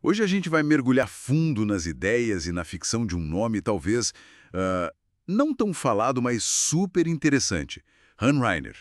Hoje a gente vai mergulhar fundo nas ideias e na ficção de um nome talvez não tão falado, mas super interessante. Han Reiner,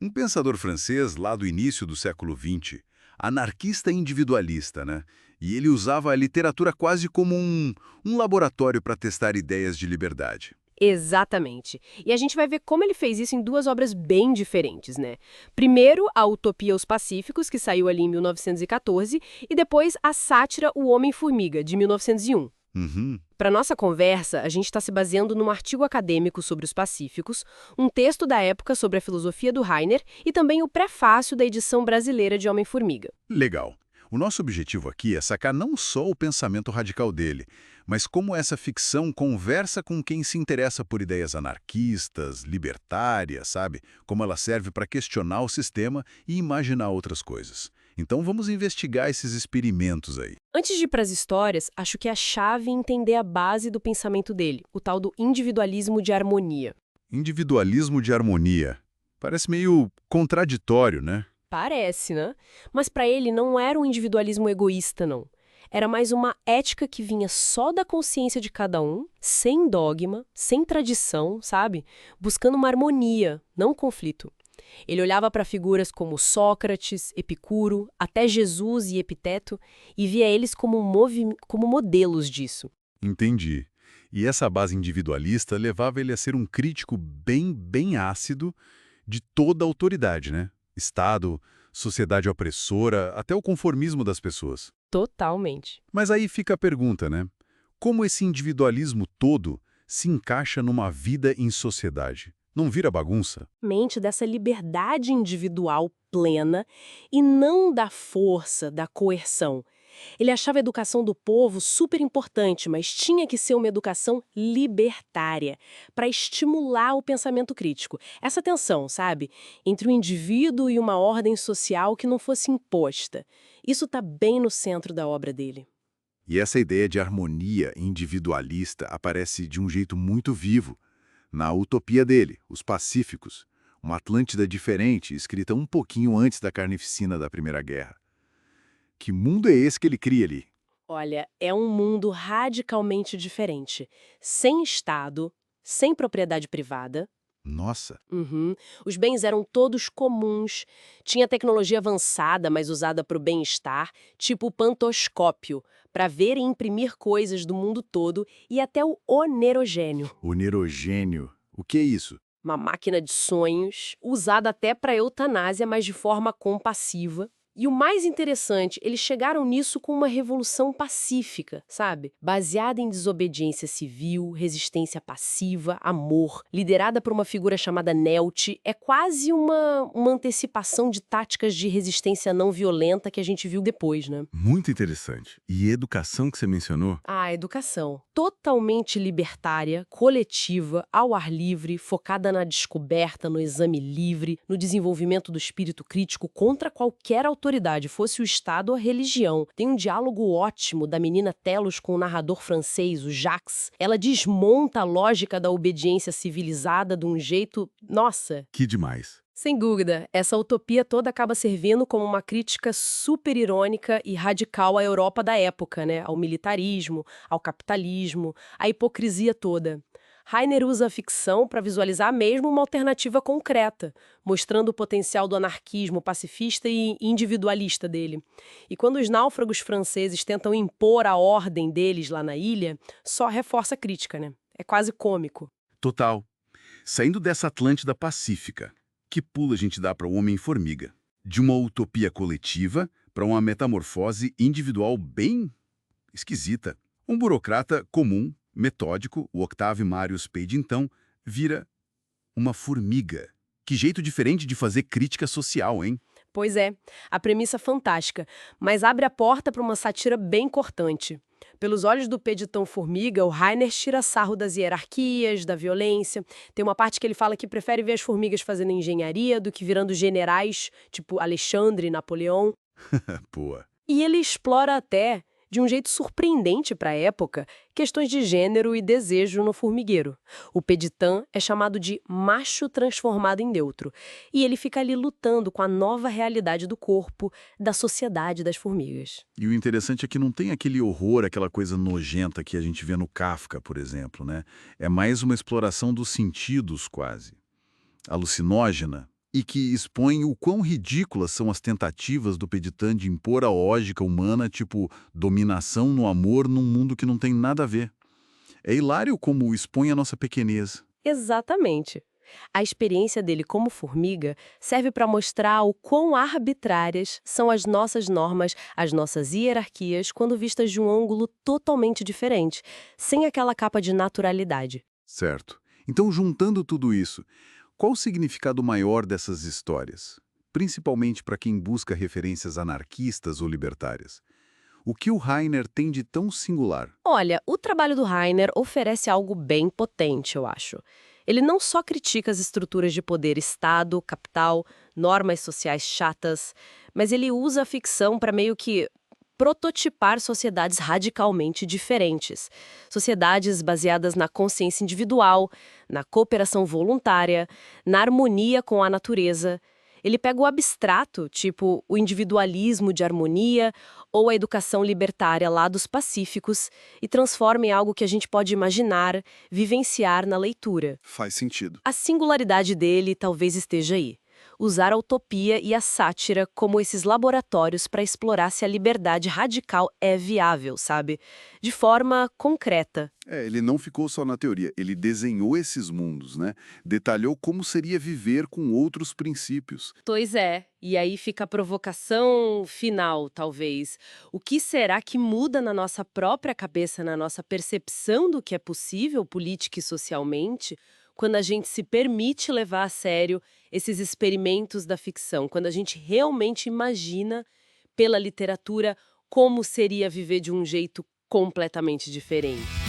um pensador francês lá do início do século XX, anarquista individualista, né? E ele usava a literatura quase como um laboratório para testar ideias de liberdade. Exatamente. E a gente vai ver como ele fez isso em duas obras bem diferentes, né? Primeiro, a Utopia Os Pacíficos, que saiu ali em 1914, e depois a sátira O Homem-Formiga, de 1901. Uhum. Para nossa conversa, a gente está se baseando num artigo acadêmico sobre os Pacíficos, um texto da época sobre a filosofia do Heiner e também o prefácio da edição brasileira de Homem-Formiga. Legal. O nosso objetivo aqui é sacar não só o pensamento radical dele, mas como essa ficção conversa com quem se interessa por ideias anarquistas, libertárias, sabe? Como ela serve para questionar o sistema e imaginar outras coisas. Então vamos investigar esses experimentos aí. Antes de ir para as histórias, acho que a chave é entender a base do pensamento dele, o tal do individualismo de harmonia. Individualismo de harmonia. Parece meio contraditório, né? Parece, né? Mas para ele não era um individualismo egoísta, não. Era mais uma ética que vinha só da consciência de cada um, sem dogma, sem tradição, sabe? Buscando uma harmonia, não um conflito. Ele olhava para figuras como Sócrates, Epicuro, até Jesus e Epiteto e via eles como, como modelos disso. Entendi. E essa base individualista levava ele a ser um crítico bem ácido de toda a autoridade, né? Estado, sociedade opressora, até o conformismo das pessoas. Totalmente. Mas aí fica a pergunta, né? Como esse individualismo todo se encaixa numa vida em sociedade? Não vira bagunça? Mente dessa liberdade individual plena e não da força, da coerção. Ele achava a educação do povo super importante, mas tinha que ser uma educação libertária, para estimular o pensamento crítico. Essa tensão, sabe? Entre o indivíduo e uma ordem social que não fosse imposta. Isso está bem no centro da obra dele. E essa ideia de harmonia individualista aparece de um jeito muito vivo na utopia dele, Os Pacíficos, uma Atlântida diferente, escrita um pouquinho antes da carnificina da Primeira Guerra. Que mundo é esse que ele cria ali? Olha, é um mundo radicalmente diferente. Sem Estado, sem propriedade privada. Nossa, Uhum. Os bens eram todos comuns. Tinha tecnologia avançada, mas usada para o bem-estar, tipo o pantoscópio, para ver e imprimir coisas do mundo todo, e até o onerogênio, o nerogênio. O que é isso? uma máquina de sonhos, usada até para eutanásia, mas de forma compassiva. E o mais interessante, eles chegaram nisso com uma revolução pacífica, sabe? Baseada em desobediência civil, resistência passiva, amor, liderada por uma figura chamada Nelt. É quase uma antecipação de táticas de resistência não violenta que a gente viu depois, né? Muito interessante. E educação que você mencionou? A educação, totalmente libertária, coletiva, ao ar livre, focada na descoberta, no exame livre, no desenvolvimento do espírito crítico contra qualquer autoridade, fosse o Estado ou a religião. Tem um diálogo ótimo da menina Telos com o narrador francês, o Jacques. Ela desmonta a lógica da obediência civilizada de um jeito, nossa. Que demais. Sem dúvida, essa utopia toda acaba servindo como uma crítica super irônica e radical à Europa da época, né? Ao militarismo, ao capitalismo, à hipocrisia toda. Heiner usa a ficção para visualizar mesmo uma alternativa concreta, mostrando o potencial do anarquismo pacifista e individualista dele. E quando os náufragos franceses tentam impor a ordem deles lá na ilha, só reforça a crítica, né? É quase cômico. Total. Saindo dessa Atlântida pacífica, que pulo a gente dá para o Homem-Formiga? De uma utopia coletiva para uma metamorfose individual bem esquisita. Um burocrata comum, metódico, o Octave Marius Page, então, vira uma formiga. Que jeito diferente de fazer crítica social, hein? Pois é, a premissa fantástica, mas abre a porta para uma sátira bem cortante. Pelos olhos do Peditão Formiga, o Heiner tira sarro das hierarquias, da violência. Tem uma parte que ele fala que prefere ver as formigas fazendo engenharia do que virando generais, tipo Alexandre e Napoleão. Boa. E ele explora até de um jeito surpreendente para a época, questões de gênero e desejo no formigueiro. O Peditan é chamado de macho transformado em neutro, e ele fica ali lutando com a nova realidade do corpo, da sociedade das formigas. E o interessante é que não tem aquele horror, aquela coisa nojenta que a gente vê no Kafka, por exemplo, né? É mais uma exploração dos sentidos, quase. Alucinógena, e que expõe o quão ridículas são as tentativas do Peditan de impor a lógica humana, tipo dominação no amor num mundo que não tem nada a ver. É hilário como expõe a nossa pequenez. Exatamente. A experiência dele como formiga serve para mostrar o quão arbitrárias são as nossas normas, as nossas hierarquias, quando vistas de um ângulo totalmente diferente, sem aquela capa de naturalidade. Certo. Então, juntando tudo isso, qual o significado maior dessas histórias? Principalmente para quem busca referências anarquistas ou libertárias. O que o Rainer tem de tão singular? Olha, o trabalho do Rainer oferece algo bem potente, eu acho. Ele não só critica as estruturas de poder Estado, capital, normas sociais chatas, mas ele usa a ficção para meio que prototipar sociedades radicalmente diferentes. Sociedades baseadas na consciência individual, na cooperação voluntária, na harmonia com a natureza. Ele pega o abstrato, tipo o individualismo de harmonia ou a educação libertária lá dos pacíficos, e transforma em algo que a gente pode imaginar, vivenciar na leitura. Faz sentido. A singularidade dele talvez esteja aí. Usar a utopia e a sátira como esses laboratórios para explorar se a liberdade radical é viável, sabe? De forma concreta. Ele não ficou só na teoria, ele desenhou esses mundos, né? Detalhou como seria viver com outros princípios. Pois é, e aí fica a provocação final, talvez. O que será que muda na nossa própria cabeça, na nossa percepção do que é possível política e socialmente, quando a gente se permite levar a sério esses experimentos da ficção, quando a gente realmente imagina, pela literatura, como seria viver de um jeito completamente diferente?